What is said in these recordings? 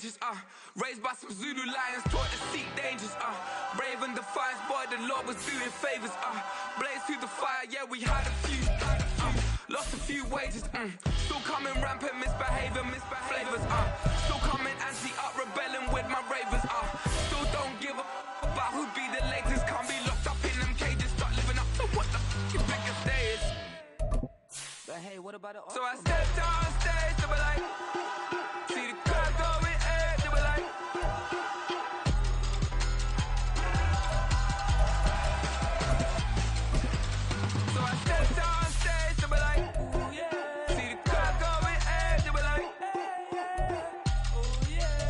ages, raised by some Zulu lions, taught to seek dangers, brave and defiance, boy, the Lord was doing favors, blaze through the fire, yeah, we had a few, lost a few wages, still coming rampant, misbehavior, flavors, still coming anti-up, rebelling with my ravers, still don't give up about who be the latest, can't be locked up in them cages, start living up to what the you biggest day is. But hey, what about it? So I stepped on stage, they were like, see the crowd going, they were like, so I stepped on stage, they were like, ooh yeah, see the crowd going, they were like, ooh yeah,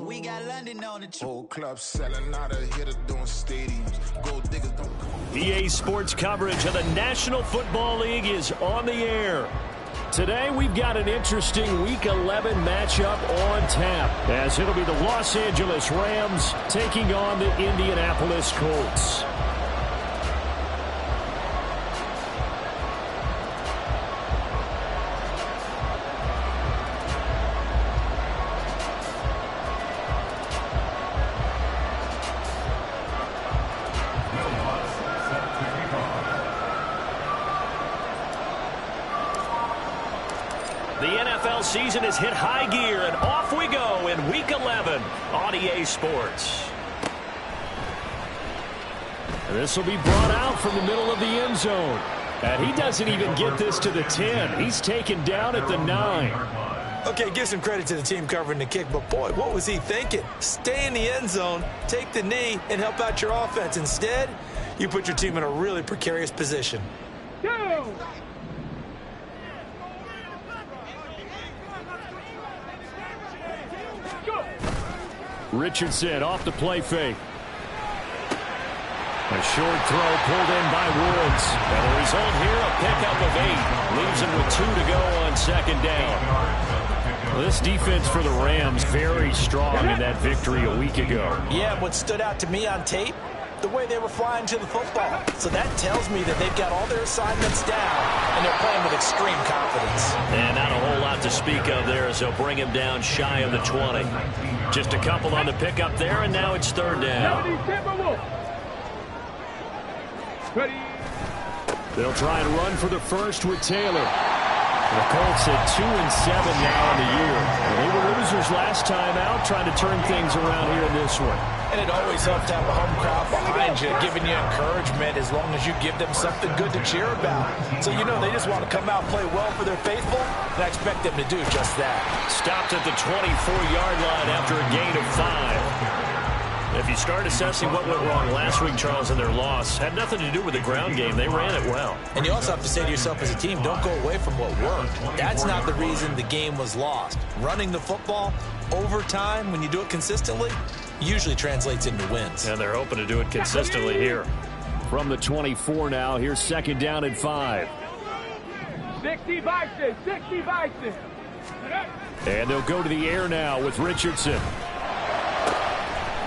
We got London on the Whole club selling out of here to doing stadiums. Gold diggers don't come. EA Sports coverage of the National Football League is on the air. Today we've got an interesting Week 11 matchup on tap, as it'll be the Los Angeles Rams taking on the Indianapolis Colts. The NFL season has hit high gear, and off we go in Week 11 on EA Sports. This will be brought out from the middle of the end zone. And he doesn't even get this to the 10. He's taken down at the 9. Okay, give some credit to the team covering the kick, but boy, what was he thinking? Stay in the end zone, take the knee, and help out your offense. Instead, you put your team in a really precarious position. Go! Richardson off the play fake. A short throw pulled in by Woods. And the result here, a pickup of 8. Leaves him with 2 to go on second down. This defense for the Rams very strong in that victory a week ago. Yeah, what stood out to me on tape, the way they were flying to the football. So that tells me that they've got all their assignments down, and they're playing with extreme confidence. And not a whole lot to speak of there as they'll bring him down shy of the 20. Just a couple on the pickup there, and now it's third down. They'll try and run for the first with Taylor. The Colts at 2-7 now in the year. They were losers last time out, trying to turn things around here in this one. And it always helps to have a home crowd behind you, giving you encouragement as long as you give them something good to cheer about. So you know they just want to come out and play well for their faithful, and I expect them to do just that. Stopped at the 24-yard line after a gain of 5. If you start assessing what went wrong last week, Charles, in their loss, had nothing to do with the ground game. They ran it well. And you also have to say to yourself as a team, don't go away from what worked. That's not the reason the game was lost. Running the football over time, when you do it consistently, usually translates into wins. And they're hoping to do it consistently here. From the 24 now, here's second down and 5. 60 Bison, 60 Bison. And they'll go to the air now with Richardson.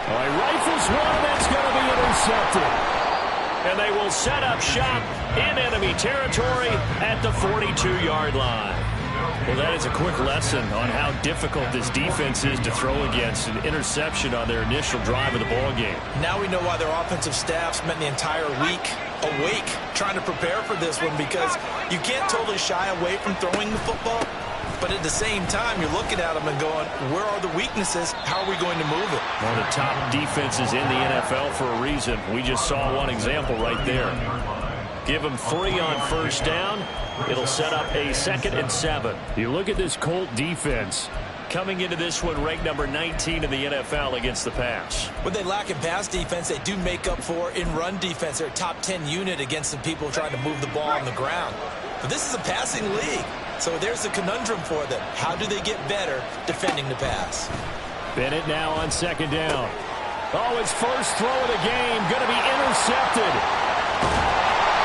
He rifles one that's going to be intercepted. And they will set up shop in enemy territory at the 42-yard line. Well, that is a quick lesson on how difficult this defense is to throw against. An interception on their initial drive of the ballgame. Now we know why their offensive staff spent the entire week awake trying to prepare for this one, because you can't totally shy away from throwing the football. But at the same time, you're looking at them and going, where are the weaknesses? How are we going to move it? One of the top defenses in the NFL for a reason. We just saw one example right there. Give them 3 on first down. It'll set up a 2nd and 7. You look at this Colt defense. Coming into this one, ranked number 19 in the NFL against the pass. What they lack in pass defense, they do make up for in run defense. They're a top 10 unit against some people trying to move the ball on the ground. But this is a passing league. So there's a conundrum for them. How do they get better defending the pass? Bennett now on second down. Oh, his first throw of the game going to be intercepted.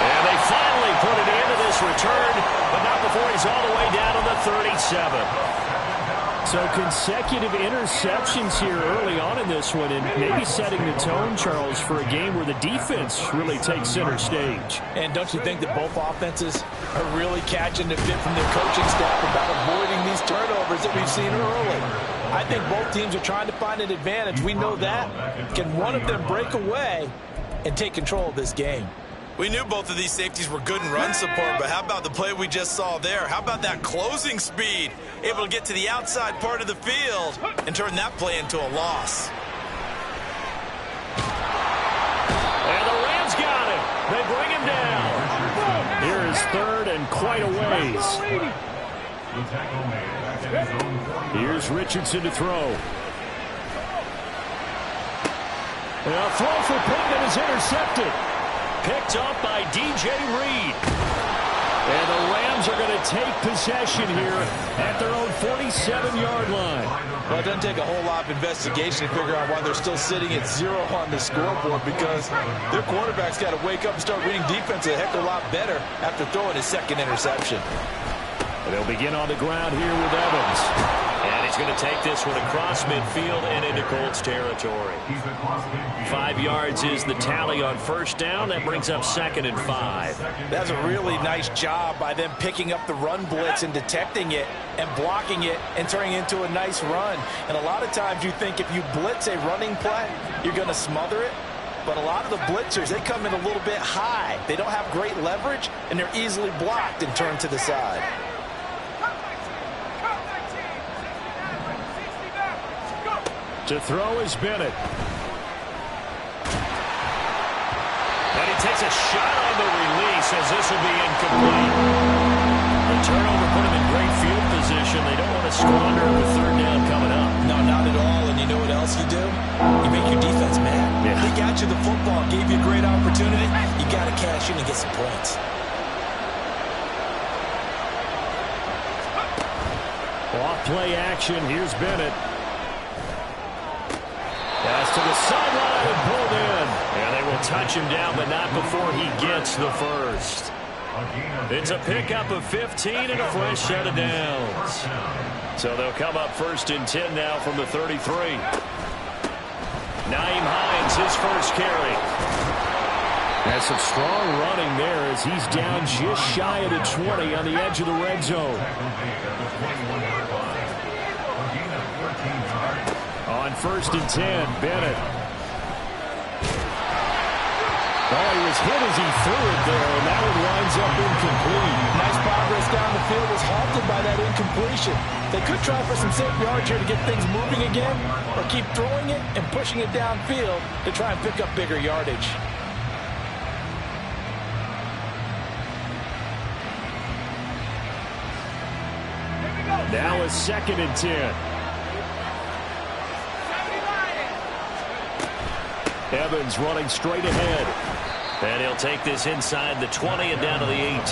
And they finally put it into this return, but not before he's all the way down on the 37. So consecutive interceptions here early on in this one, and maybe setting the tone, Charles, for a game where the defense really takes center stage. And don't you think that both offenses are really catching the fit from their coaching staff about avoiding these turnovers that we've seen early? I think both teams are trying to find an advantage. We know that. Can one of them break away and take control of this game? We knew both of these safeties were good in run support, but how about the play we just saw there? How about that closing speed? Able to get to the outside part of the field and turn that play into a loss. And the Rams got him. They bring him down. Here is third and quite a ways. Here's Richardson to throw. And a throw for Pittman is intercepted. Picked up by DJ Reed. And the Rams are going to take possession here at their own 47-yard line. Well, it doesn't take a whole lot of investigation to figure out why they're still sitting at 0 on the scoreboard, because their quarterback's got to wake up and start reading defense a heck of a lot better after throwing his second interception. And they'll begin on the ground here with Evans. And he's going to take this one across midfield and into Colts territory. 5 yards is the tally on first down. That brings up 2nd and 5. That's a really nice job by them picking up the run blitz and detecting it and blocking it and turning it into a nice run. And a lot of times you think if you blitz a running play, you're going to smother it. But a lot of the blitzers, they come in a little bit high. They don't have great leverage, and they're easily blocked and turned to the side. To throw is Bennett. And he takes a shot on the release as this will be incomplete. The turnover put him in great field position. They don't want to squander with third down coming up. No, not at all. And you know what else you do? You make your defense mad. Yeah. They got you the football, gave you a great opportunity. You got to cash in and get some points. Off play action. Here's Bennett. Pass to the sideline and pulled in. And they will touch him down, but not before he gets the first. It's a pickup of 15 and a fresh set of downs. So they'll come up 1st and 10 now from the 33. Nyheim Hines, his first carry. Has some strong running there as he's down just shy of the 20 on the edge of the red zone. On 1st and 10, Bennett. Oh, he was hit as he threw it there, and that one winds up incomplete. Nice progress down the field, was halted by that incompletion. They could try for some safe yards here to get things moving again, or keep throwing it and pushing it downfield to try and pick up bigger yardage. Now a 2nd and 10. Evans running straight ahead. And he'll take this inside the 20 and down to the 18.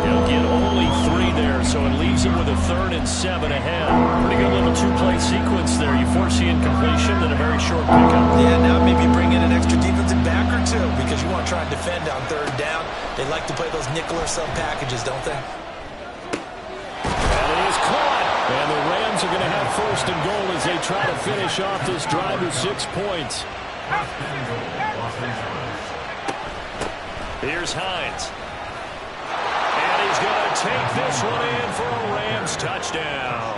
He'll get only 3 there, so it leaves him with a 3rd and 7 ahead. Pretty good little 2-play sequence there. You foresee incompletion, then a very short pickup. Yeah, now maybe bring in an extra defensive back or two, because you want to try and defend on 3rd down. They like to play those nickel or sub packages, don't they? And it is caught. And the Rams are going to have 1st and goal as they try to finish off this drive with 6 points. Here's Hines. And he's going to take this one in for a Rams touchdown.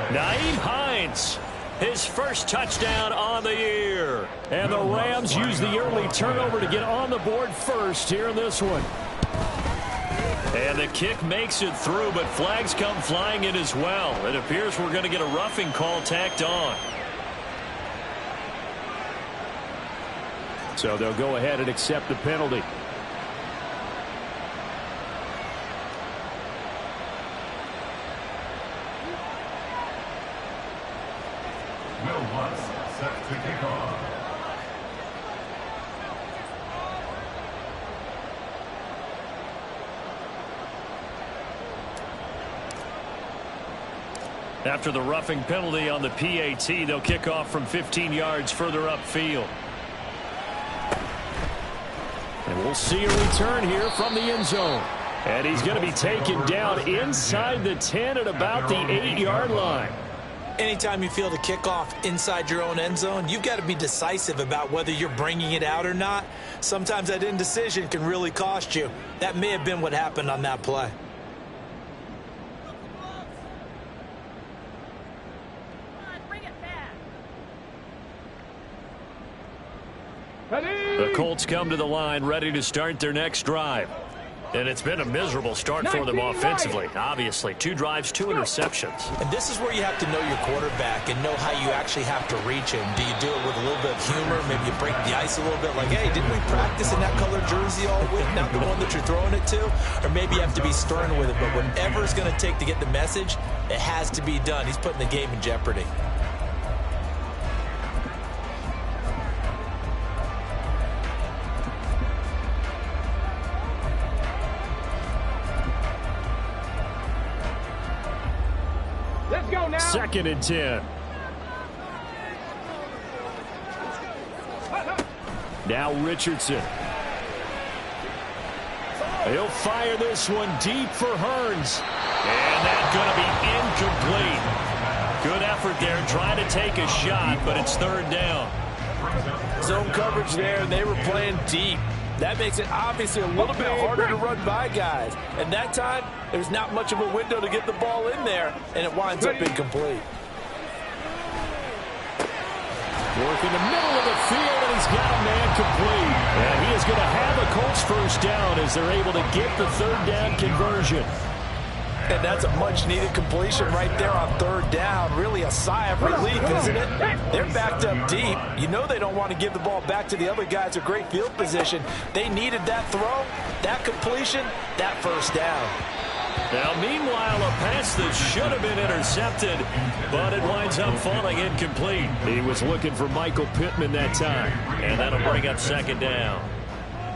Nyheim Hines, his first touchdown on the year. And the Rams use the early turnover to get on the board first here in this one. And the kick makes it through, but flags come flying in as well. It appears we're going to get a roughing call tacked on. So they'll go ahead and accept the penalty. Will Lutz set to kick off. After the roughing penalty on the PAT, they'll kick off from 15 yards further upfield. And We'll see a return here from the end zone. And he's going to be taken down inside the 10 at about the 8-yard line. Anytime you feel the kickoff inside your own end zone, you've got to be decisive about whether you're bringing it out or not. Sometimes that indecision can really cost you. That may have been what happened on that play. The Colts come to the line ready to start their next drive. And it's been a miserable start for them offensively. Obviously, 2 drives, 2 interceptions. And this is where you have to know your quarterback and know how you actually have to reach him. Do you do it with a little bit of humor? Maybe you break the ice a little bit like, hey, didn't we practice in that color jersey all week, not the one that you're throwing it to? Or maybe you have to be stern with it. But whatever it's going to take to get the message, it has to be done. He's putting the game in jeopardy. Let's go now. 2nd and 10. Now Richardson. He'll fire this one deep for Hearns. And that's going to be incomplete. Good effort there trying to take a shot, but it's 3rd down. Zone coverage there, and they were playing deep. That makes it obviously a little bit harder to run by guys. And that time, there's not much of a window to get the ball in there, and it winds up incomplete. Work in the middle of the field, and he's got a man complete. And he is going to have a Colts first down as they're able to get the 3rd down conversion. And that's a much-needed completion right there on 3rd down. Really a sigh of relief, isn't it? They're backed up deep. You know they don't want to give the ball back to the other guys. A great field position. They needed that throw, that completion, that first down. Now, meanwhile, a pass that should have been intercepted, but it winds up falling incomplete. He was looking for Michael Pittman that time, and that'll bring up 2nd down.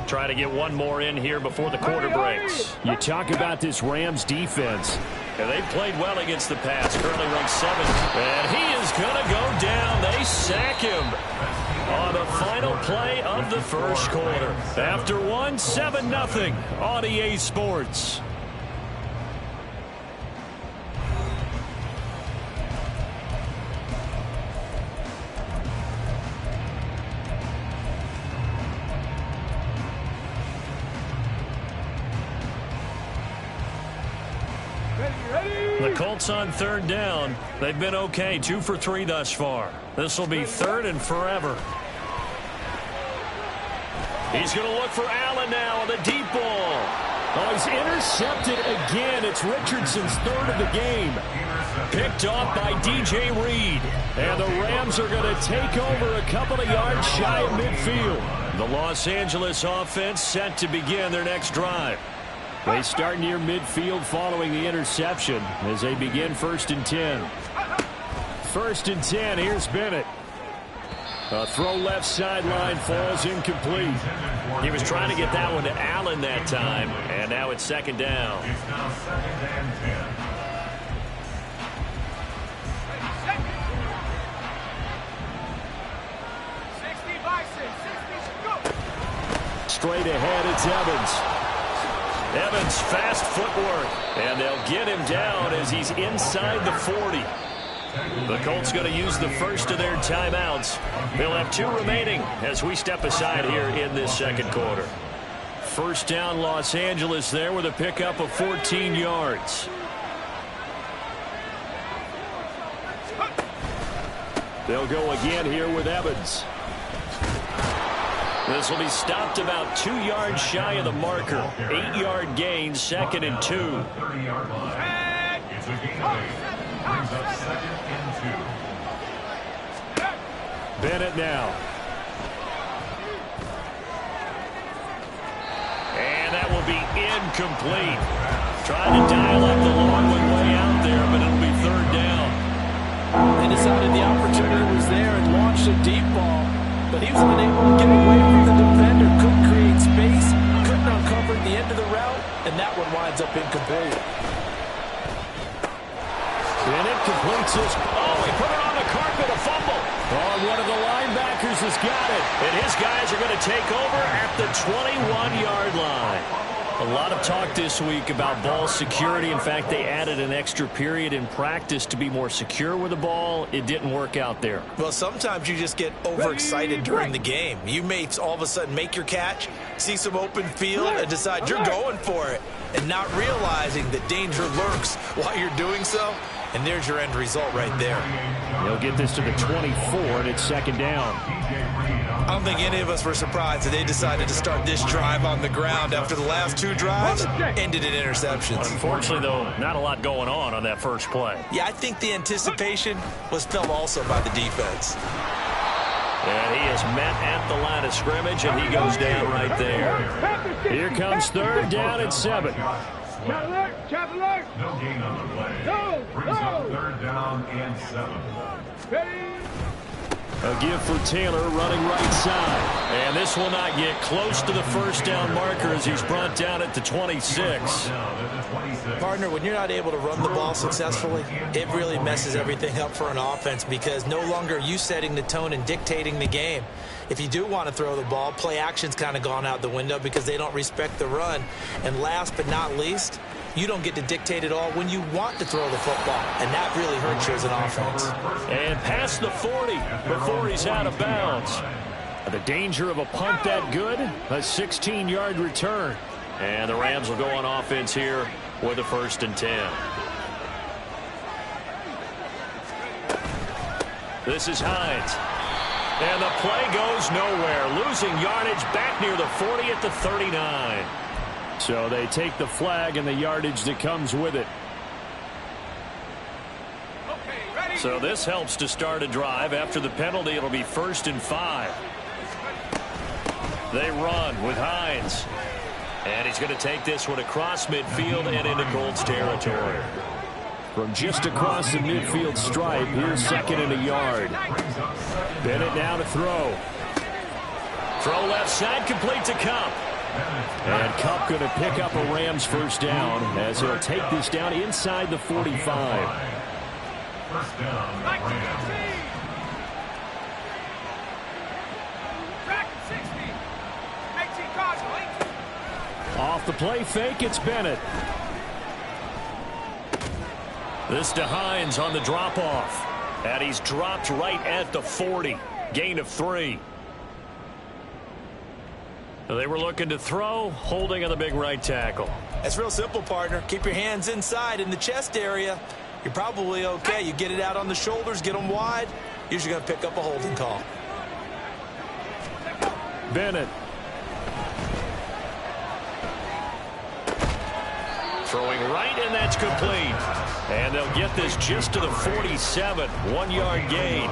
Try to get one more in here before the quarter breaks. You talk about this Rams defense. And they've played well against the pass. Currently ranked 7th. And he is going to go down. They sack him on the final play of the first quarter. After one, 7-0 on EA Sports. The Colts on 3rd down. They've been okay, 2 for 3 thus far. This will be 3rd and forever. He's going to look for Allen now on the deep ball. Oh, he's intercepted again. It's Richardson's 3rd of the game. Picked off by DJ Reed. And the Rams are going to take over a couple of yards shy of midfield. The Los Angeles offense set to begin their next drive. They start near midfield following the interception as they begin 1st and 10. 1st and 10, here's Bennett. A throw left sideline falls incomplete. He was trying to get that one to Allen that time, and now it's 2nd down. It's now 2nd and 10. Straight ahead, it's Evans. Evans, fast footwork, and they'll get him down as he's inside the 40. The Colts going to use the first of their timeouts. They'll have 2 remaining as we step aside here in this 2nd quarter. First down, Los Angeles there with a pickup of 14 yards. They'll go again here with Evans. This will be stopped about 2 yards shy of the marker. 8-yard gain, 2nd and 2. 30-yard line. It's a gain of 8. Brings up 2nd and 2. Bennett now. And that will be incomplete. Trying to dial up the long one way out there, but it'll be 3rd down. They decided the opportunity was there and launched a deep ball. But he was unable to get away from the defender, couldn't create space, couldn't uncover the end of the route, and that one winds up incomplete. And it completes this. Oh, he put it on the carpet, a fumble. Oh, one of the linebackers has got it, and his guys are going to take over at the 21-yard line. A lot of talk this week about ball security. In fact, they added an extra period in practice to be more secure with the ball. It didn't work out there. Well, sometimes you just get overexcited during the game. You may all of a sudden make your catch, see some open field, and decide you're going for it, and not realizing that danger lurks while you're doing so. And there's your end result right there. They'll get this to the 24, and it's second down. I don't think any of us were surprised that they decided to start this drive on the ground after the last two drives ended in interceptions. Unfortunately, though, not a lot going on that first play. Yeah, I think the anticipation was felt also by the defense. And he is met at the line of scrimmage, and he goes down right there. Here comes third down and 7. Chop alert. No gain on the play. Brings up third down and 7. Ready. A give for Taylor running right side. And this will not get close to the first down marker as he's brought down at the 26. Partner, when you're not able to run the ball successfully, it really messes everything up for an offense because no longer are you setting the tone and dictating the game. If you do want to throw the ball, play action's kind of gone out the window because they don't respect the run. And last but not least, you don't get to dictate it all when you want to throw the football, and that really hurts you as an offense. And past the 40 before he's out of bounds. The danger of a punt that good, a 16-yard return. And the Rams will go on offense here with a 1st and 10. This is Hines. And the play goes nowhere. Losing yardage back near the 40 at the 39. So they take the flag and the yardage that comes with it. So this helps to start a drive. After the penalty, it'll be 1st and 5. They run with Hines. And he's going to take this one across midfield and into Colts territory. From just across the midfield stripe, here's 2nd and a yard. Bennett now to throw. Throw left side, complete to Kupp. And Kupp going to pick up a Rams 1st down as he'll take this down inside the 45. 1st down, Rams. Off the play fake, it's Bennett. This to Hines on the drop-off. And he's dropped right at the 40. Gain of 3. They were looking to throw, holding on the big right tackle. It's real simple, partner. Keep your hands inside in the chest area. You're probably okay. You get it out on the shoulders, get them wide. Usually going to pick up a holding call. Bennett. Throwing right, and that's complete. And they'll get this just to the 47. 1-yard gain.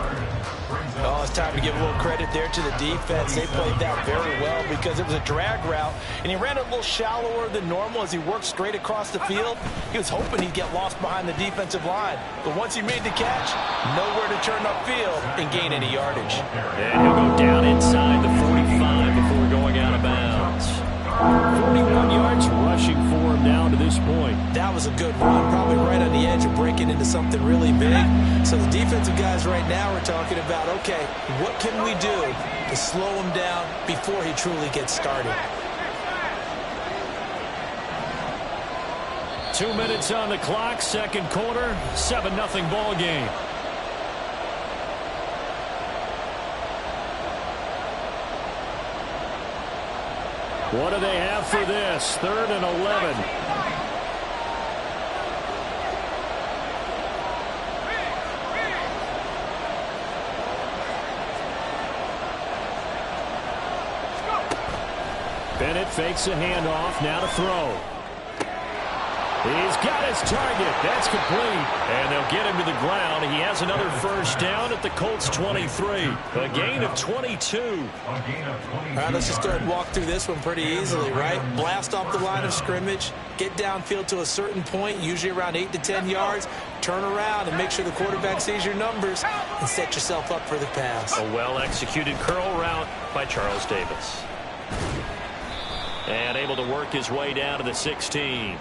Oh, it's time to give a little credit there to the defense. They played that very well because it was a drag route, and he ran it a little shallower than normal as he worked straight across the field. He was hoping he'd get lost behind the defensive line. But once he made the catch, nowhere to turn upfield and gain any yardage. And he'll go down inside the 45 before going out of bounds. 41 yards rushing for him down to this point. That was a good run, probably right on the edge of breaking into something really big. So the defensive guys right now are talking about, okay, what can we do to slow him down before he truly gets started? 2 minutes on the clock, 2nd quarter, 7-0 ball game. What do they have for this? 3rd and 11. Bennett fakes a handoff, now to throw. He's got his target. That's complete. And they'll get him to the ground. He has another 1st down at the Colts 23. A gain of 22. All right, let's just go ahead and walk through this one pretty easily, right? Blast off the line of scrimmage, get downfield to a certain point, usually around 8 to 10 yards, turn around and make sure the quarterback sees your numbers and set yourself up for the pass. A well-executed curl route by Charles Davis. And able to work his way down to the 16.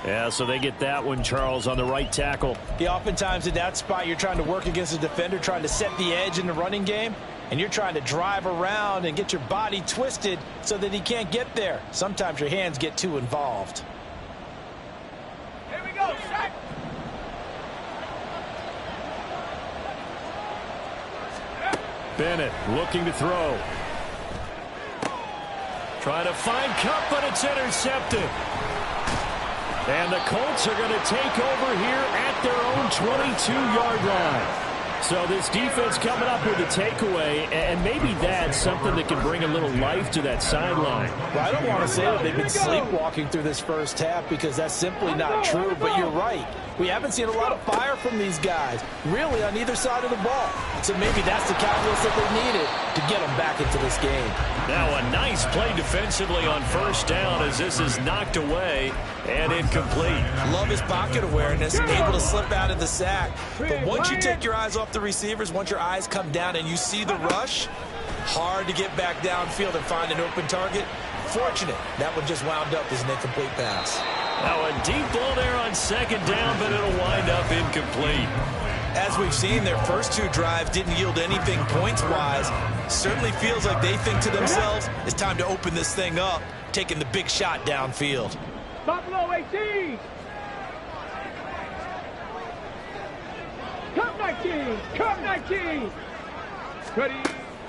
Yeah, so they get that one, Charles, on the right tackle. Yeah, oftentimes in that spot, you're trying to work against a defender, trying to set the edge in the running game, and you're trying to drive around and get your body twisted so that he can't get there. Sometimes your hands get too involved. Here we go, set. Bennett looking to throw. Trying to find Kupp, but it's intercepted. And the Colts are going to take over here at their own 22-yard line. So this defense coming up with a takeaway, and maybe that's something that can bring a little life to that sideline. Well, I don't want to say that they've been sleepwalking through this first half because that's simply not true, but you're right. We haven't seen a lot of fire from these guys, really, on either side of the ball. So maybe that's the catalyst that they needed to get them back into this game. Now a nice play defensively on first down as this is knocked away and incomplete. Love his pocket awareness, able to slip out of the sack. But once you take your eyes off the receivers, once your eyes come down and you see the rush, hard to get back downfield and find an open target. Fortunate, that one just wound up as an incomplete pass. Now a deep ball there on second down, but it'll wind up incomplete. As we've seen, their first two drives didn't yield anything points-wise. Certainly feels like they think to themselves, it's time to open this thing up, taking the big shot downfield. Buffalo 18. Cup 19. Cup 19. Ready.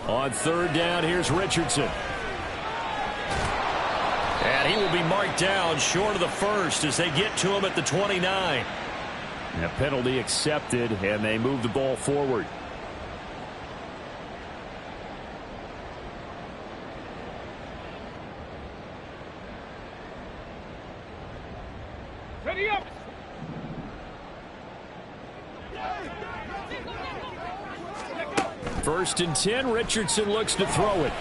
On third down, here's Richardson. And he will be marked down short of the first as they get to him at the 29. A penalty accepted, and they move the ball forward. Ready up. First and 10, Richardson looks to throw it.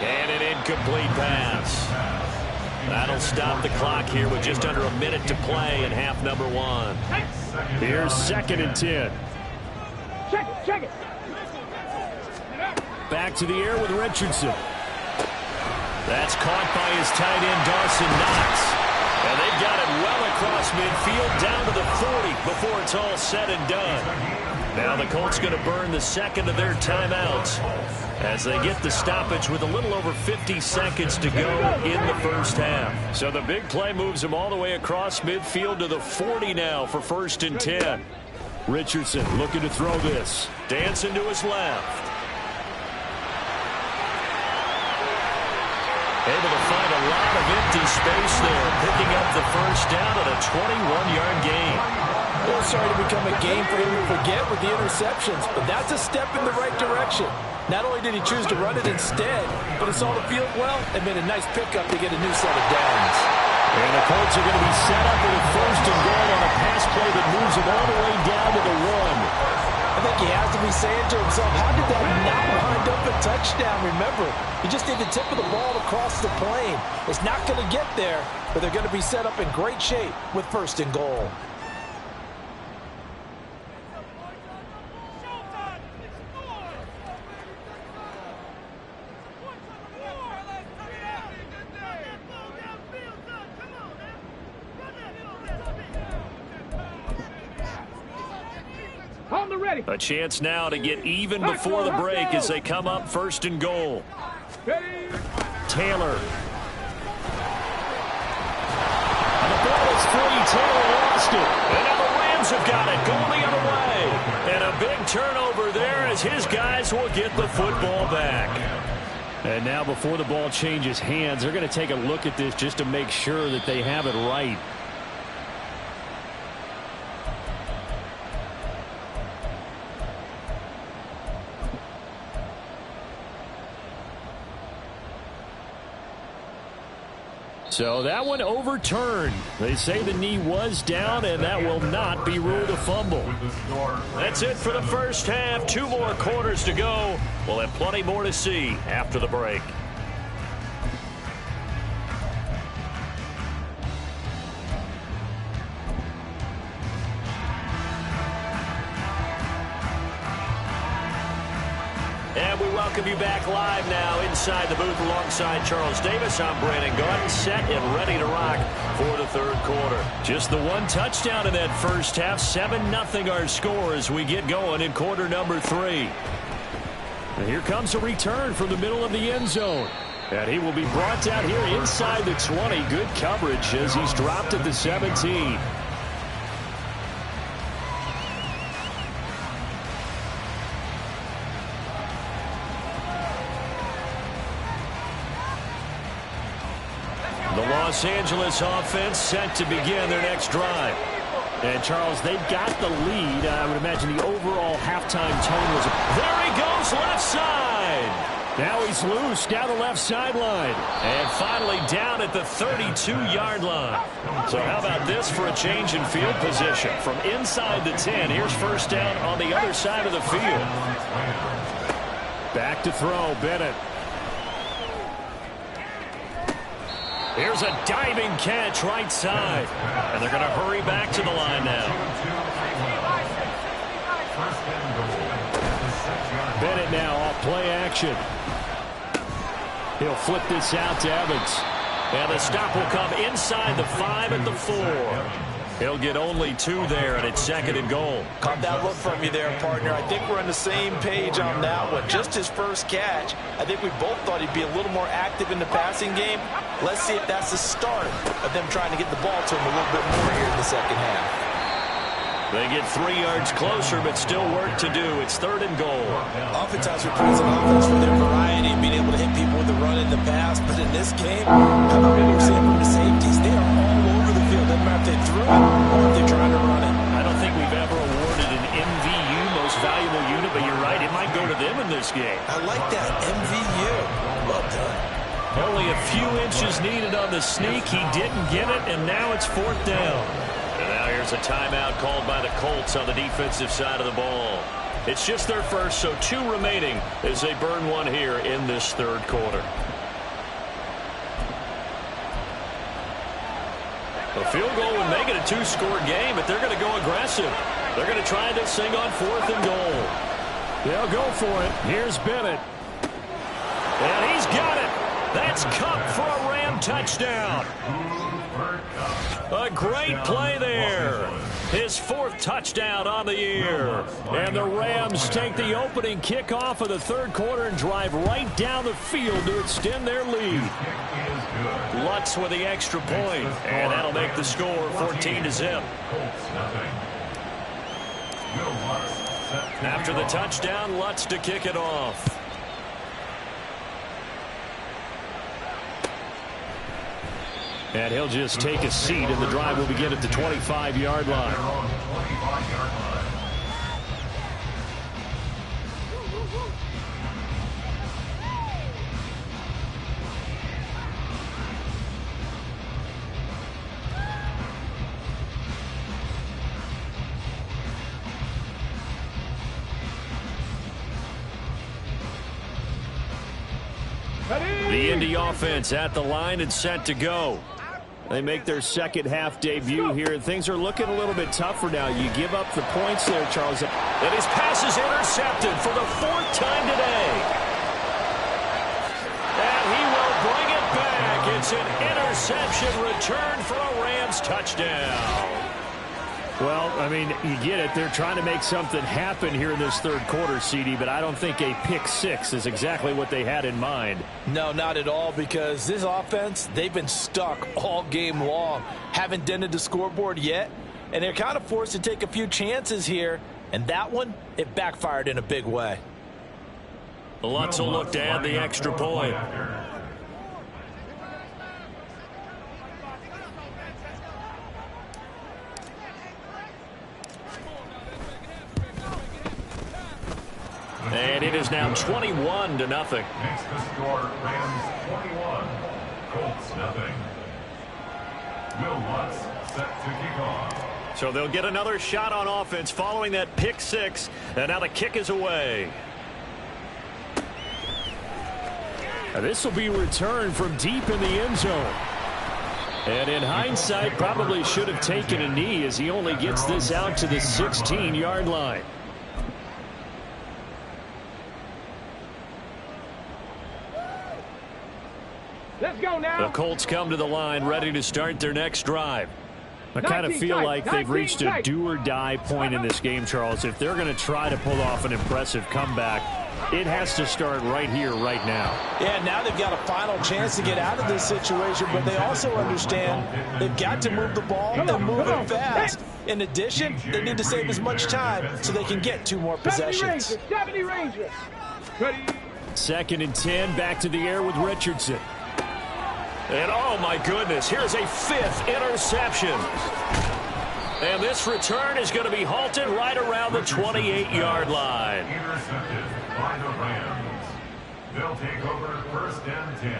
And an incomplete pass. That'll stop the clock here with just under a minute to play in half number one. Here's second and 10. Check it. Back to the air with Richardson. That's caught by his tight end, Dawson Knox. And they've got it well across midfield down to the 40 before it's all said and done. Now the Colts going to burn the second of their timeouts as they get the stoppage with a little over 50 seconds to go in the first half. So the big play moves them all the way across midfield to the 40 now for first and 10. Richardson looking to throw this. Dancing to his left. Able to find a lot of empty space there, picking up the first down at a 21-yard gain. Well, sorry to become a game for him to forget with the interceptions, but that's a step in the right direction. Not only did he choose to run it instead, but he saw the field well and made a nice pickup to get a new set of downs. And the Colts are going to be set up with a first and goal on a pass play that moves them all the way down to the 1. I think he has to be saying to himself, how did that not wind up a touchdown? Remember, you just need the tip of the ball across the plane. It's not going to get there, but they're going to be set up in great shape with first and goal. A chance now to get even before the break as they come up first and goal. Taylor. And the ball is free. Taylor lost it. And now the Rams have got it. Going the other way. And a big turnover there as his guys will get the football back. And now before the ball changes hands, they're going to take a look at this just to make sure that they have it right. So that one overturned. They say the knee was down, and that will not be ruled a fumble. That's it for the first half. 2 more quarters to go. We'll have plenty more to see after the break. And we welcome you back live now inside the booth alongside Charles Davis. I'm Brandon Gaudin, set and ready to rock for the third quarter. Just the one touchdown in that first half. 7-0 our score as we get going in quarter number 3. And here comes a return from the middle of the end zone. And he will be brought down here inside the 20. Good coverage as he's dropped at the 17. The Los Angeles offense set to begin their next drive. And, Charles, they've got the lead. I would imagine the overall halftime tone was... There he goes, left side. Now he's loose down the left sideline. And finally down at the 32-yard line. So how about this for a change in field position? From inside the 10, here's first down on the other side of the field. Back to throw, Bennett. Here's a diving catch right side. And they're going to hurry back to the line now. Bennett now off play action. He'll flip this out to Evans. And the stop will come inside the 5 at the 4. He'll get only 2 there, and it's 2nd and goal. Caught that look from you there, partner. I think we're on the same page on that one. Just his first catch. I think we both thought he'd be a little more active in the passing game. Let's see if that's the start of them trying to get the ball to him a little bit more here in the second half. They get 3 yards closer, but still work to do. It's 3rd and goal. Oftentimes we praise an offense for their variety and being able to hit people with the run in the pass. But in this game, how about what we're seeing from the safeties? They are all over the field. Doesn't matter if they threw it or if they're trying to run it. I don't think we've ever awarded an MVU, most valuable unit, but you're right. It might go to them in this game. I like that. MVU. Well done. Only a few inches needed on the sneak. He didn't get it, and now it's 4th down. And now here's a timeout called by the Colts on the defensive side of the ball. It's just their first, so 2 remaining as they burn one here in this third quarter. A field goal would make it a 2-score game, but they're going to go aggressive. They're going to try this thing on 4th and goal. They'll go for it. Here's Bennett. And he's got it. That's Kupp for a Ram touchdown. A great play there. His 4th touchdown on the year. And the Rams take the opening kickoff of the third quarter and drive right down the field to extend their lead. Lutz with the extra point, and that'll make the score 14-0. After the touchdown, Lutz to kick it off. And he'll just take a seat, and the drive will begin at the 25-yard line. The Indy offense at the line and set to go. They make their second half debut here, and things are looking a little bit tougher now. You give up the points there, Charles. And his pass is intercepted for the 4th time today. And he will bring it back. It's an interception return for a Rams touchdown. Well, I mean, you get it. They're trying to make something happen here in this third quarter, CD, but I don't think a pick 6 is exactly what they had in mind. No, not at all, because this offense, they've been stuck all game long. Haven't dented the scoreboard yet, and they're kind of forced to take a few chances here, and that one, it backfired in a big way. Lutz will look to add the extra point. And it is now 21-0. Next to score, Rams 21, Colts 0. Will Lutz set to kick off. So they'll get another shot on offense following that pick 6. And now the kick is away. And this will be returned from deep in the end zone. And in hindsight, probably should have taken a knee as he only gets this out to the 16-yard line. The Colts come to the line ready to start their next drive. I kind of feel like they've reached a do-or-die point in this game, Charles. If they're going to try to pull off an impressive comeback, it has to start right here, right now. Yeah, now they've got a final chance to get out of this situation, but they also understand they've got to move the ball and move it fast. In addition, they need to save as much time so they can get 2 more possessions. 70 Rangers. 2nd and 10, back to the air with Richardson. And oh my goodness, here's a 5th interception. And this return is going to be halted right around the 28-yard line. Intercepted by the Rams. They'll take over 1st and 10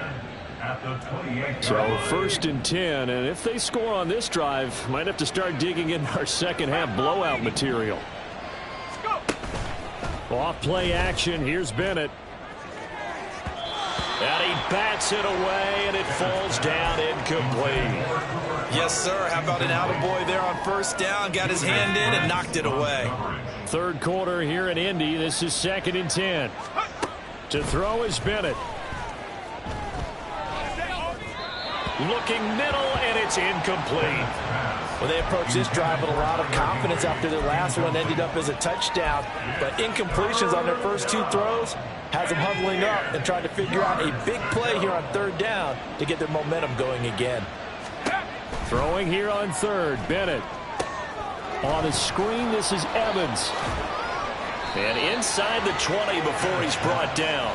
at the 28-yard So line. 1st and 10, and if they score on this drive, might have to start digging in our second half blowout material. Off play action, here's Bennett. And he bats it away, and it falls down incomplete. Yes, sir. How about an attaboy there on 1st down? Got his hand in and knocked it away. 3rd quarter here in Indy. This is 2nd and 10. To throw is Bennett. Looking middle, and it's incomplete. Well, they approached this drive with a lot of confidence after their last one ended up as a touchdown. But incompletions on their first 2 throws has them huddling up and trying to figure out a big play here on 3rd down to get their momentum going again. Throwing here on 3rd, Bennett. On a screen, this is Evans. And inside the 20 before he's brought down.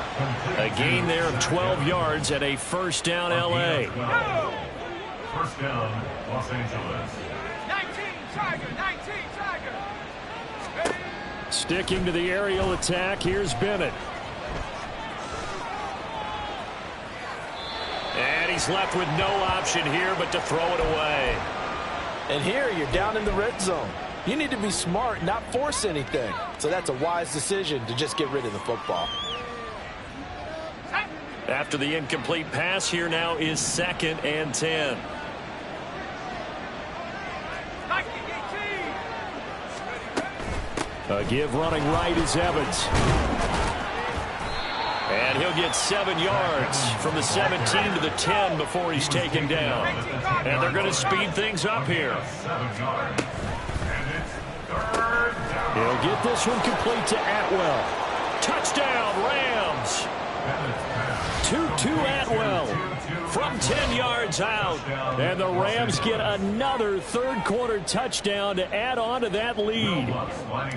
A gain there of 12 yards at a 1st down L.A. 1st down, Los Angeles. 19 Tiger. Sticking to the aerial attack, here's Bennett. And he's left with no option here but to throw it away. And here you're down in the red zone. You need to be smart, not force anything. So that's a wise decision to just get rid of the football. After the incomplete pass, here now is 2nd and 10. A give running right is Evans. And he'll get 7 yards from the 17 to the 10 before he's taken down. And they're going to speed things up here. 7 yards. And it's 3rd down. He'll get this one complete to Atwell. Touchdown, Rams. 2-2 Atwell from 10 yards out. And the Rams get another 3rd quarter touchdown to add on to that lead.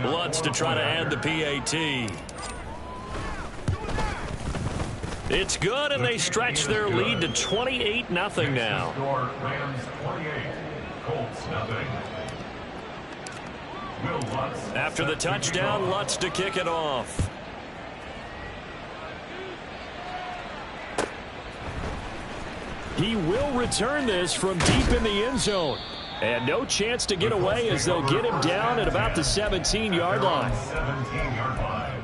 Lutz to try to add the PAT. It's good, and they stretch their lead to 28-0 now. Rams 28, Colts nothing. Will Lutz After the touchdown, Lutz to kick it off. He will return this from deep in the end zone. And no chance to get away as they'll get him down at about the 17-yard line. 17-yard line.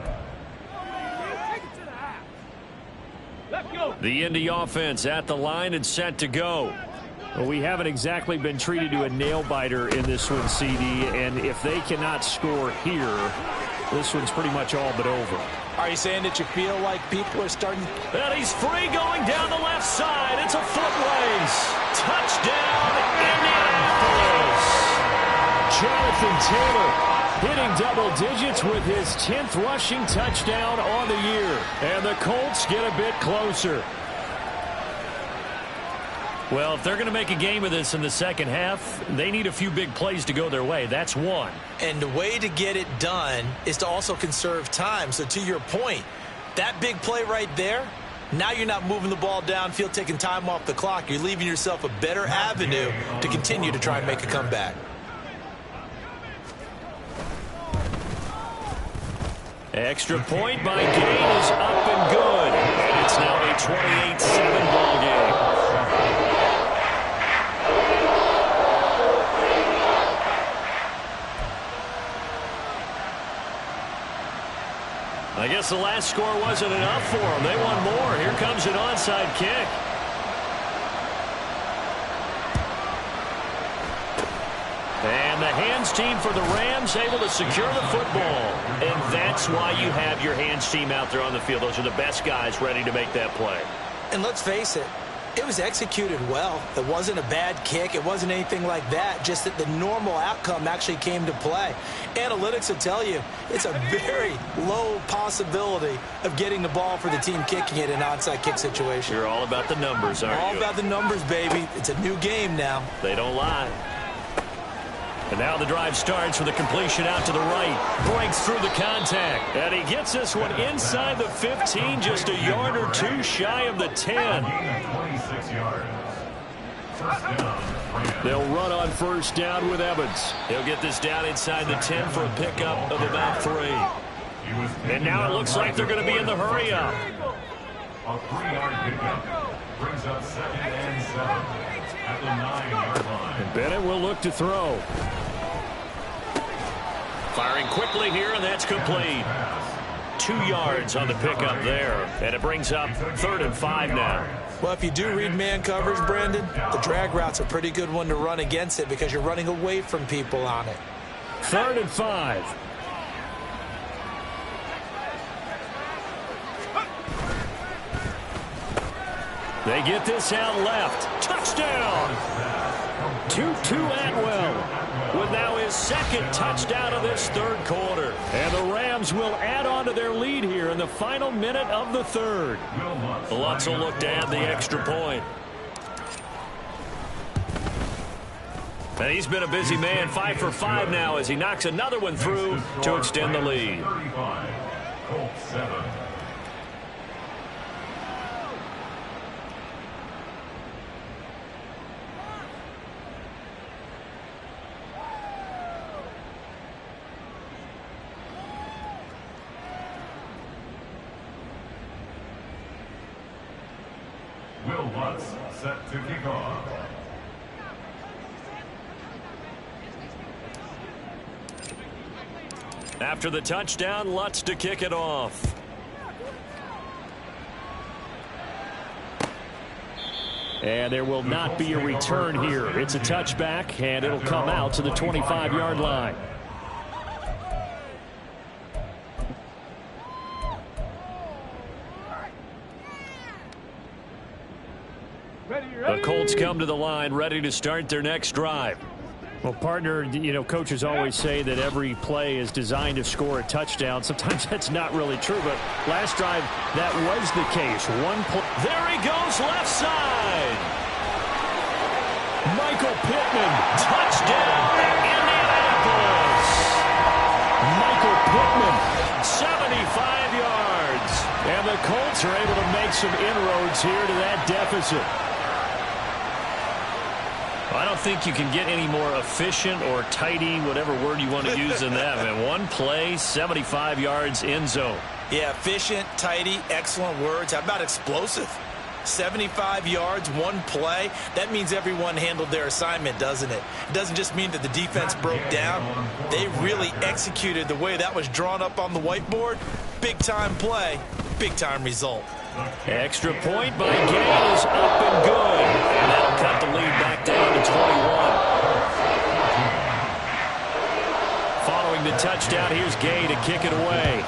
The Indy offense at the line and set to go. Well, we haven't exactly been treated to a nail-biter in this one, CD, and if they cannot score here, this one's pretty much all but over. Are you saying that you feel like people are starting? And he's free going down the left side. It's a foot race. Touchdown, Indianapolis. Jonathan Taylor hitting double digits with his 10th rushing touchdown on the year. And the Colts get a bit closer. Well, if they're going to make a game of this in the second half, they need a few big plays to go their way. That's one. And the way to get it done is to also conserve time. So to your point, that big play right there, now you're not moving the ball downfield, taking time off the clock. You're leaving yourself a better avenue to continue to try and make a comeback. Extra point by Gain is up and good. And it's now a 28-7 ball game. I guess the last score wasn't enough for them. They want more. Here comes an onside kick. And the hands team for the Rams able to secure the football. And that's why you have your hands team out there on the field. Those are the best guys ready to make that play. And let's face it, It was executed well. It wasn't a bad kick. It wasn't anything like that, just that the normal outcome actually came to play. Analytics will tell you it's a very low possibility of getting the ball for the team kicking it in an onside kick situation. You're all about the numbers, aren't you? All about the numbers, baby. It's a new game now. They don't lie. And now the drive starts with a completion out to the right. Breaks through the contact. And he gets this one inside the 15, just a yard or two shy of the 10. 26 yards. First down. They'll run on first down with Evans. He'll get this down inside the 10 for a pickup of about 3. And now it looks like they're going to be in the hurry up. A 3-yard pickup brings up 2nd and 7 at the 9-yard line. And Bennett will look to throw. Firing quickly here, and that's complete. 2 yards on the pickup there. And it brings up 3rd and 5 now. Well, if you do read man coverage, Brandon, the drag route's a pretty good one to run against it because you're running away from people on it. 3rd and 5. They get this out left. Touchdown! Tutu Atwell with now his 2nd touchdown of this 3rd quarter. And the Rams will add on to their lead here in the final minute of the 3rd. Lutz will look to add the extra point. And he's been a busy man, 5 for 5 now as he knocks another one through to extend the lead. 35, Colts 7. Will Lutz set to kick off. After the touchdown, Lutz to kick it off. And there will not be a return here. It's a touchback, and it'll come out to the 25-yard line. The Colts come to the line ready to start their next drive. Well, partner, you know, coaches always say that every play is designed to score a touchdown. Sometimes that's not really true, but last drive, that was the case. One play. There he goes, left side. Michael Pittman, touchdown, Indianapolis. Michael Pittman, 75 yards. And the Colts are able to make some inroads here to that deficit. I don't think you can get any more efficient or tidy, whatever word you want to use than that. Man, one play, 75 yards, end zone. Yeah, efficient, tidy, excellent words. How about explosive? 75 yards, one play. That means everyone handled their assignment, doesn't it? It doesn't just mean that the defense broke down. They really executed the way that was drawn up on the whiteboard. Big-time play, big-time result. Extra point by Gay is up and good. And that'll cut the lead back down to 21. Following the touchdown, here's Gay to kick it away.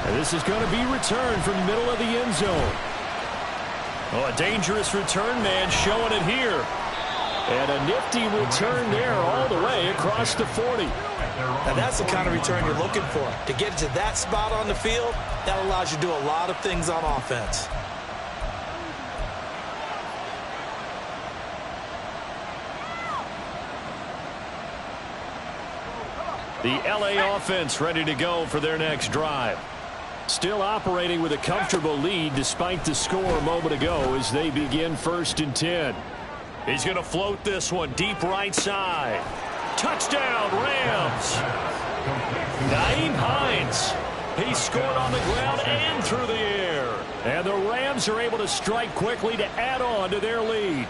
And this is going to be returned from the middle of the end zone. Oh, a dangerous return man showing it here. And a nifty return there all the way across the 40. Now that's the kind of return you're looking for. To get to that spot on the field, that allows you to do a lot of things on offense. The LA offense ready to go for their next drive. Still operating with a comfortable lead despite the score a moment ago as they begin 1st and 10. He's going to float this one deep right side. Touchdown, Rams. Nyheim Hines. He scored on the ground and through the air. And the Rams are able to strike quickly to add on to their lead.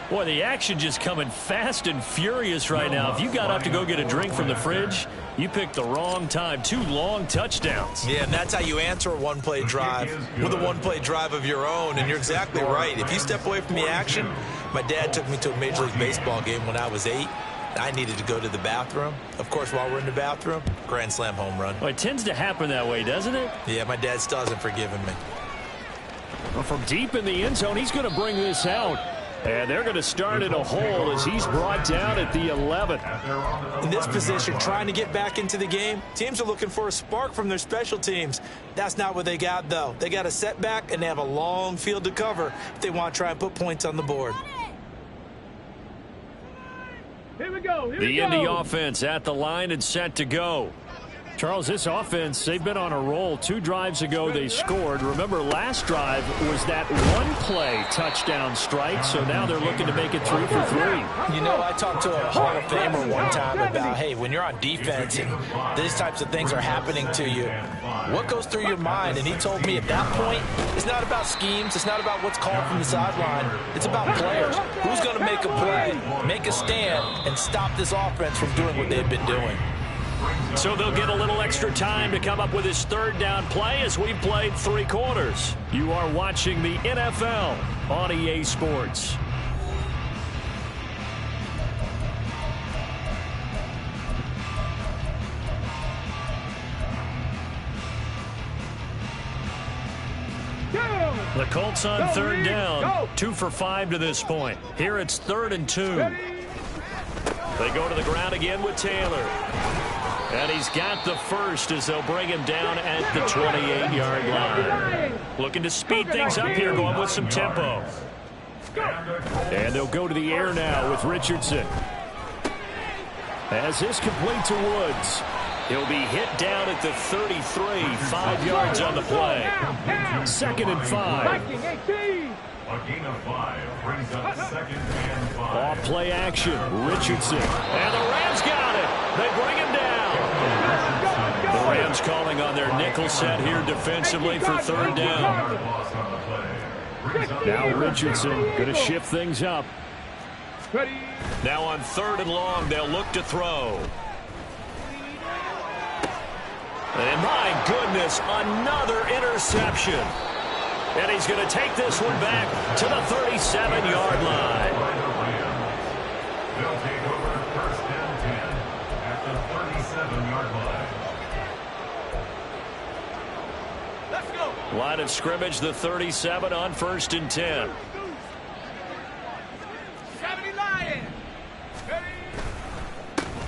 Boy, the action just coming fast and furious right now. If you got up to go get a drink from the fridge, you picked the wrong time. 2 long touchdowns. Yeah, and that's how you answer a one-play drive with a one-play drive of your own. And you're exactly right. If you step away from the action, my dad took me to a Major League Baseball game when I was 8. I needed to go to the bathroom. Of course, while we're in the bathroom, grand slam home run. Well, it tends to happen that way, doesn't it? Yeah, my dad still hasn't forgiven me. Well, from deep in the end zone, he's going to bring this out. And they're going to start in a hole as he's brought down at the 11. In this position, trying to get back into the game, teams are looking for a spark from their special teams. That's not what they got, though. They got a setback, and they have a long field to cover if they want to try and put points on the board. Here we go. The Indy offense at the line and set to go. Charles, this offense, they've been on a roll. 2 drives ago, they scored. Remember, last drive was that one-play touchdown strike, so now they're looking to make it 3 for 3. You know, I talked to a Hall of Famer one time about, hey, when you're on defense and these types of things are happening to you, what goes through your mind? And he told me at that point, it's not about schemes. It's not about what's called from the sideline. It's about players. Who's going to make a play, make a stand, and stop this offense from doing what they've been doing? So they'll get a little extra time to come up with his 3rd down play as we've played 3 quarters. You are watching the NFL on EA Sports. The Colts on 3rd down, 2 for 5 to this point. Here it's 3rd and 2. They go to the ground again with Taylor. And he's got the first as they'll bring him down at the 28-yard line. Looking to speed things up here, going with some tempo. And they'll go to the air now with Richardson. As this complete to Woods. He'll be hit down at the 33, 5 yards on the play. 2nd and 5. A gain of 5 brings up 2nd and 5. Off play action, Richardson. And the Rams got it. They bring him down. The Rams calling on their nickel set here defensively for 3rd down. Now Richardson going to shift things up. Now on 3rd and long, they'll look to throw. And my goodness, another interception. And he's going to take this one back to the 37-yard line. They'll take over 1st and 10 at the 37-yard line. Let's go. Line of scrimmage, the 37 on 1st and 10. 70 Lions.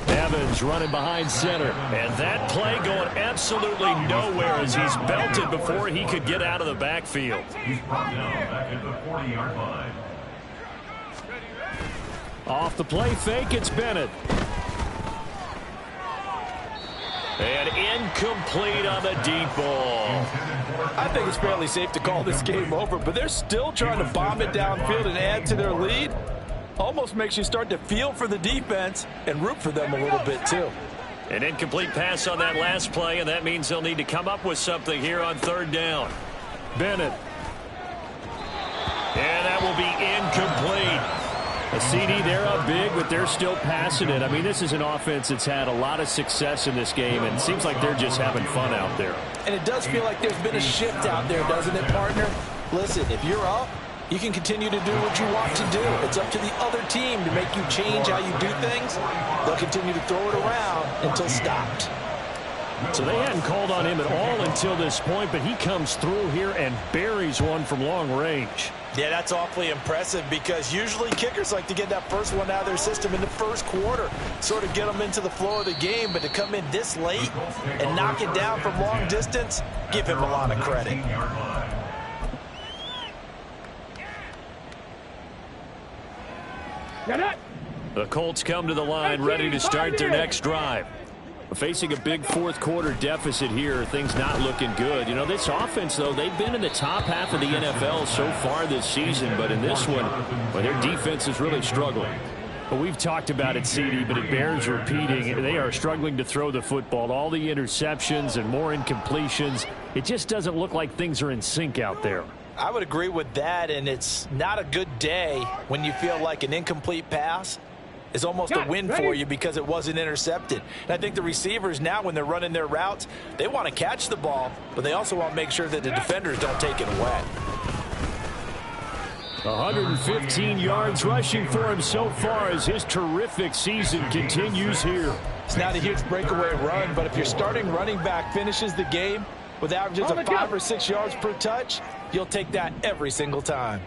Evans running behind center. And that play going absolutely nowhere as he's belted before he could get out of the backfield. He's brought down back at the 40-yard line. Off the play fake, it's Bennett. And incomplete on the deep ball. I think it's fairly safe to call this game over, but they're still trying to bomb it downfield and add to their lead. Almost makes you start to feel for the defense and root for them a little bit, too. An incomplete pass on that last play, and that means they'll need to come up with something here on 3rd down. Bennett. And that will be incomplete. A CD, they're up big, but they're still passing it. I mean, this is an offense that's had a lot of success in this game, and it seems like they're just having fun out there. And it does feel like there's been a shift out there, doesn't it, partner? Listen, if you're up, you can continue to do what you want to do. It's up to the other team to make you change how you do things. They'll continue to throw it around until stopped. So they hadn't called on him at all until this point, but he comes through here and buries one from long range. Yeah, that's awfully impressive because usually kickers like to get that first one out of their system in the 1st quarter, sort of get them into the flow of the game, but to come in this late and knock it down from long distance, give him a lot of credit. The Colts come to the line ready to start their next drive. Facing a big 4th quarter deficit here, things not looking good. You know, this offense, though, they've been in the top half of the NFL so far this season, but in this one, well, their defense is really struggling. But we've talked about it, CD, but it bears repeating. They are struggling to throw the football. All the interceptions and more incompletions. It just doesn't look like things are in sync out there. I would agree with that, and it's not a good day when you feel like an incomplete pass is almost a win for you because it wasn't intercepted. And I think the receivers now, when they're running their routes, they want to catch the ball, but they also want to make sure that the defenders don't take it away. 115 yards rushing for him so far as his terrific season continues here. It's not a huge breakaway run, but if your starting running back finishes the game with averages of 5 or 6 yards per touch, you'll take that every single time.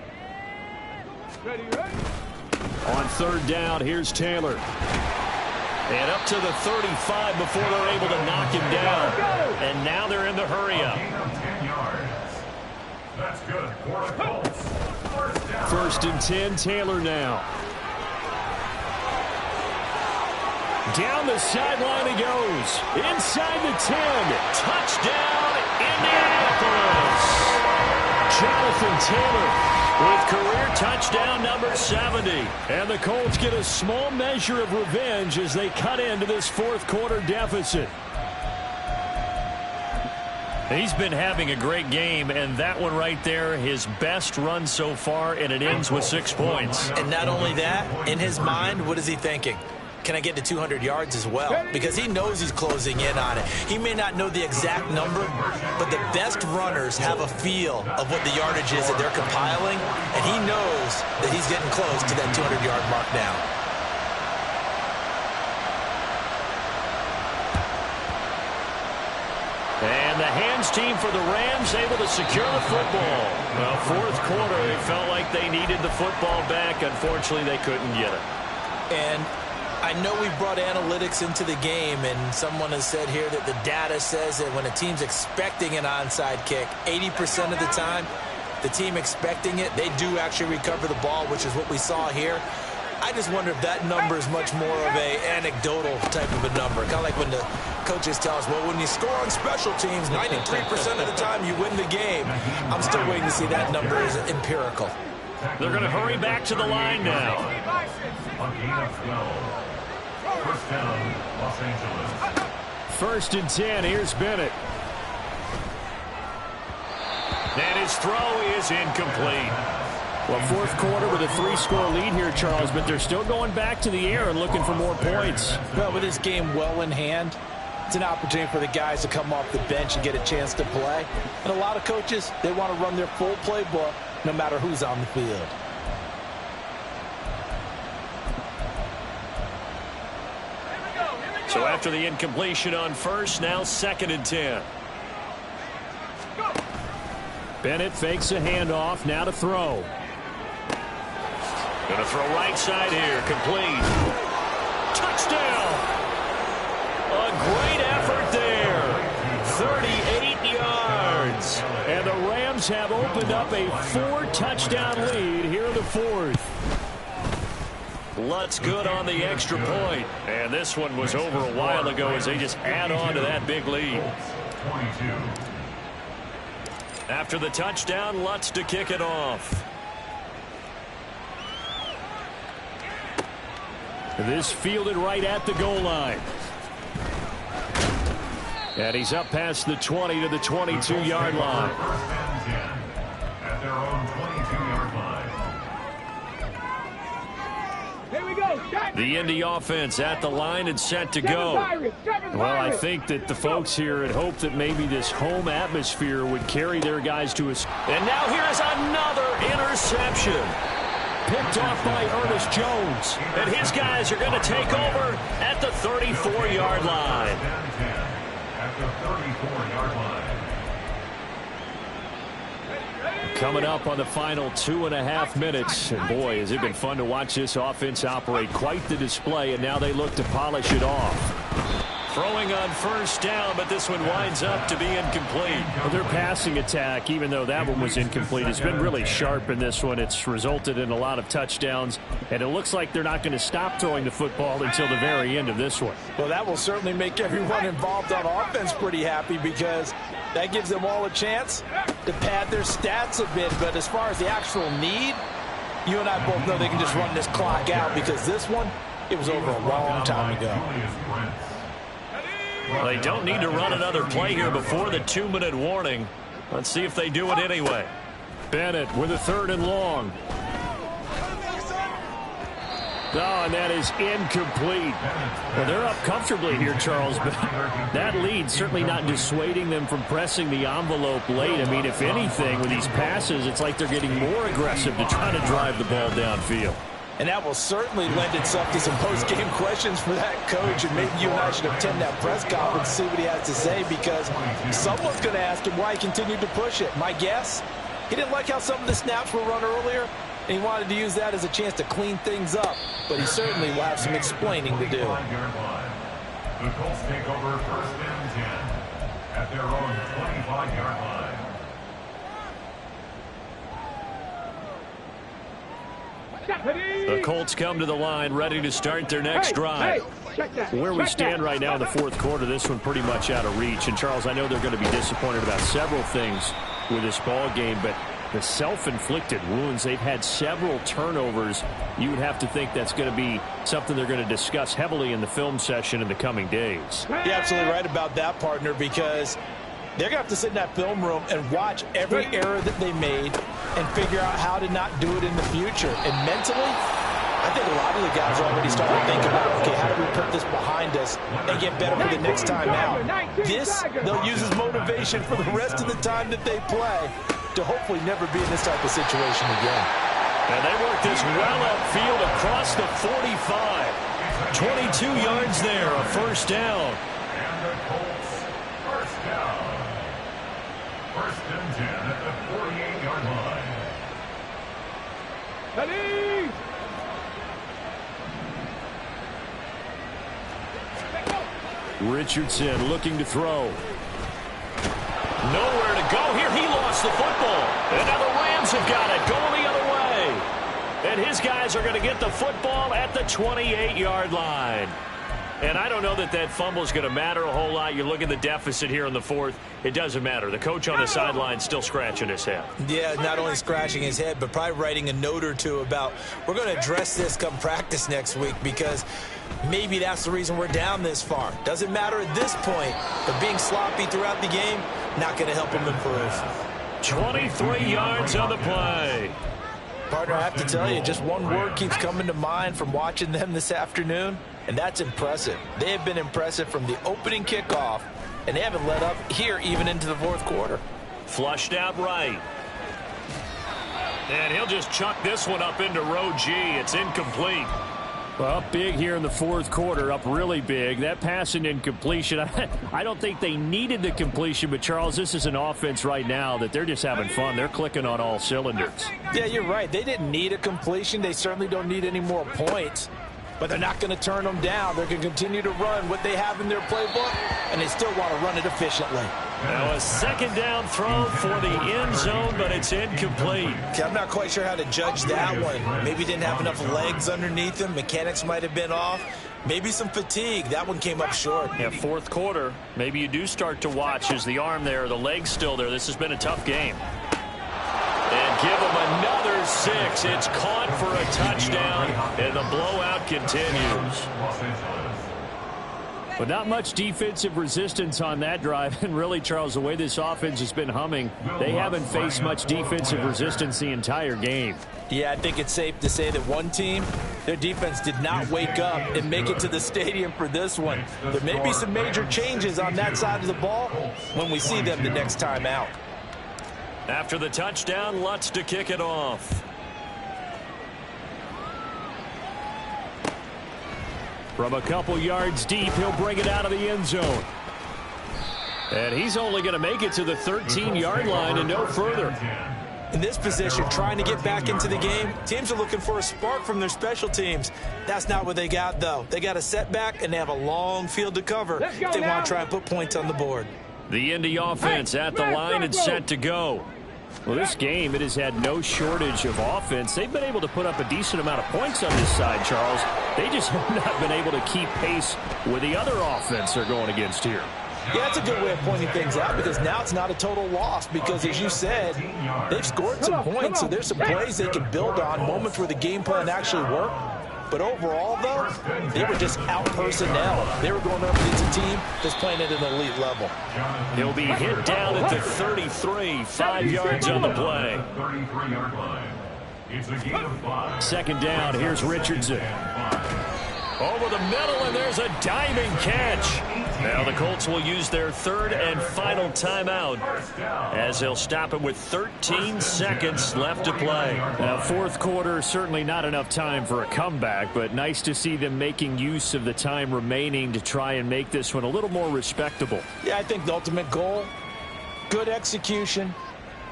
On third down, here's Taylor. And up to the 35 before they're able to knock him down. And now they're in the hurry-up. 10 yards. That's good for the Colts. First and 10, Taylor now. Down the sideline he goes. Inside the 10. Touchdown, Indianapolis. Jonathan Taylor with career touchdown number 70. And the Colts get a small measure of revenge as they cut into this fourth quarter deficit. He's been having a great game, and that one right there, his best run so far, and it ends with 6 points. And not only that, in his mind, what is he thinking? Can I get to 200 yards as well? Because he knows he's closing in on it. He may not know the exact number, but the best runners have a feel of what the yardage is that they're compiling, and he knows that he's getting close to that 200-yard mark now. And the hands team for the Rams able to secure the football. Well, fourth quarter, it felt like they needed the football back. Unfortunately, they couldn't get it. And I know we brought analytics into the game, and someone has said here that the data says that when a team's expecting an onside kick, 80% of the time, the team expecting it, they do actually recover the ball, which is what we saw here. I just wonder if that number is much more of a anecdotal type of a number. Kind of like when the coaches tell us, well, when you score on special teams, 93% of the time you win the game. I'm still waiting to see that number is empirical. They're going to hurry back to the line now. First down, Los Angeles. First and 10, here's Bennett. And his throw is incomplete. Well, fourth quarter with a 3-score lead here, Charles, but they're still going back to the air and looking for more points. Well, with this game well in hand, it's an opportunity for the guys to come off the bench and get a chance to play. And a lot of coaches, they want to run their full playbook no matter who's on the field. So after the incompletion on first, now second and 10. Bennett fakes a handoff, now to throw. Going to throw right side here, complete. Touchdown! A great effort there. 38 yards. And the Rams have opened up a 4-touchdown lead here in the fourth. Lutz good on the extra point. And this one was over a while ago as they just add on to that big lead. 22. After the touchdown, Lutz to kick it off. This fielded right at the goal line. And he's up past the 20 to the 22-yard line. First and 10 at their own 22-yard line. Here we go. The Indy offense at the line and set to go. Well, I think that the folks here had hoped that maybe this home atmosphere would carry their guys to us. And now here is another interception. Picked off by Ernest Jones. And his guys are going to take over at the 34-yard line. At the 34-yard line. Coming up on the final 2.5 minutes. And boy, has it been fun to watch this offense operate. Quite the display, and now they look to polish it off. Throwing on first down, but this one winds up to be incomplete. Well, their passing attack, even though that one was incomplete, has been really sharp in this one. It's resulted in a lot of touchdowns, and it looks like they're not going to stop throwing the football until the very end of this one. Well, that will certainly make everyone involved on offense pretty happy because that gives them all a chance to pad their stats a bit. But as far as the actual need, you and I both know they can just run this clock out because this one, it was over a long time ago. Well, they don't need to run another play here before the 2-minute warning. Let's see if they do it anyway. Bennett with a 3rd and long. Oh, and that is incomplete. Well, they're up comfortably here, Charles, but that lead certainly not dissuading them from pressing the envelope late. I mean, if anything, with these passes, it's like they're getting more aggressive to try to drive the ball downfield. And that will certainly lend itself to some post-game questions for that coach, and maybe you and I should attend that press conference and see what he has to say, because someone's going to ask him why he continued to push it. My guess, he didn't like how some of the snaps were run earlier, and he wanted to use that as a chance to clean things up, but he certainly will have some explaining to do. The Colts take over 1st and 10 at their own 25-yard line. The Colts come to the line, ready to start their next drive. Where we stand right now in the fourth quarter, this one pretty much out of reach. And, Charles, I know they're going to be disappointed about several things with this ball game, but the self-inflicted wounds, they've had several turnovers. You would have to think that's going to be something they're going to discuss heavily in the film session in the coming days. You're absolutely right about that, partner, because they're going to have to sit in that film room and watch every error that they made and figure out how to not do it in the future. And mentally, I think a lot of the guys are already starting to think about, okay, how do we put this behind us and get better for the next time out? This, they'll use as motivation for the rest of the time that they play to hopefully never be in this type of situation again. And they work this well upfield across the 45. 22 yards there, a first down. And the Colts, first down. 1st and 10 at the 48-yard line. Richardson looking to throw. Nowhere to go here. He lost the football. And now the Rams have got it going the other way. And his guys are going to get the football at the 28-yard line. And I don't know that that fumble is going to matter a whole lot. You look at the deficit here in the fourth. It doesn't matter. The coach on the sideline still scratching his head. Yeah, not only scratching his head, but probably writing a note or two about, we're going to address this come practice next week, because maybe that's the reason we're down this far. Doesn't matter at this point, but being sloppy throughout the game, not going to help him improve. 23 yards on the play. Partner, I have to tell you, just one word keeps coming to mind from watching them this afternoon, and that's impressive. They have been impressive from the opening kickoff, and they haven't let up here even into the fourth quarter. Flushed out right. And he'll just chuck this one up into row G. It's incomplete. Well, up big here in the fourth quarter, up really big. That pass and incompletion, I don't think they needed the completion, but, Charles, this is an offense right now that they're just having fun. They're clicking on all cylinders. Yeah, you're right. They didn't need a completion. They certainly don't need any more points, but they're not going to turn them down. They're going to continue to run what they have in their playbook, and they still want to run it efficiently. Now a second down throw for the end zone, but it's incomplete. Okay, I'm not quite sure how to judge that one. Maybe didn't have enough legs underneath him. Mechanics might have been off. Maybe some fatigue. That one came up short. Yeah, fourth quarter. Maybe you do start to watch. Is the arm there, the leg's still there? This has been a tough game. And give him another 6. It's caught for a touchdown, and the blowout continues. But not much defensive resistance on that drive. And really, Charles, the way this offense has been humming, they haven't faced much defensive resistance the entire game. Yeah, I think it's safe to say that one team, their defense did not wake up and make it to the stadium for this one. There may be some major changes on that side of the ball when we see them the next time out. After the touchdown, Lutz to kick it off. From a couple yards deep, he'll bring it out of the end zone. And he's only going to make it to the 13-yard line and no further. In this position, trying to get back into the game, teams are looking for a spark from their special teams. That's not what they got, though. They got a setback, and they have a long field to cover if they want to try and put points on the board. The Indy offense at the line and set to go. Well, this game, it has had no shortage of offense. They've been able to put up a decent amount of points on this side, Charles. They just have not been able to keep pace with the other offense they're going against here. Yeah, that's a good way of pointing things out, because now it's not a total loss, because, as you said, they've scored some points, so there's some plays they can build on, moments where the game plan actually worked. But overall, though, they were just out personnel. They were going up against a team that's playing at an elite level. He'll be hit down at the 33, 5 yards on the play. 33-yard line. It's a gain of 5. Second down, here's Richardson. Over the middle, and there's a diving catch. Now the Colts will use their third and final timeout as they'll stop it with 13 seconds left to play. Now, fourth quarter, certainly not enough time for a comeback, but nice to see them making use of the time remaining to try and make this one a little more respectable. Yeah, I think the ultimate goal, good execution,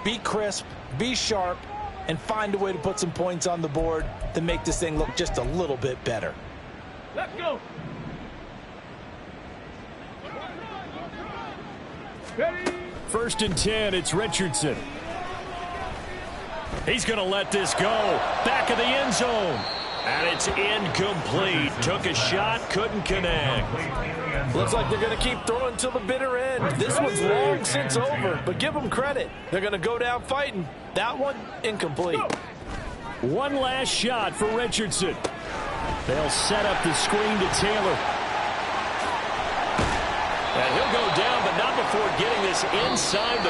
be crisp, be sharp, and find a way to put some points on the board to make this thing look just a little bit better. Let's go. Ready? First and 10, it's Richardson. He's going to let this go. Back of the end zone. And it's incomplete. Took a shot, couldn't connect. Looks like they're going to keep throwing till the bitter end. This one's long since over, but give them credit. They're going to go down fighting. That one, incomplete. One last shot for Richardson. They'll set up the screen to Taylor. And he'll go down, but not before getting this inside the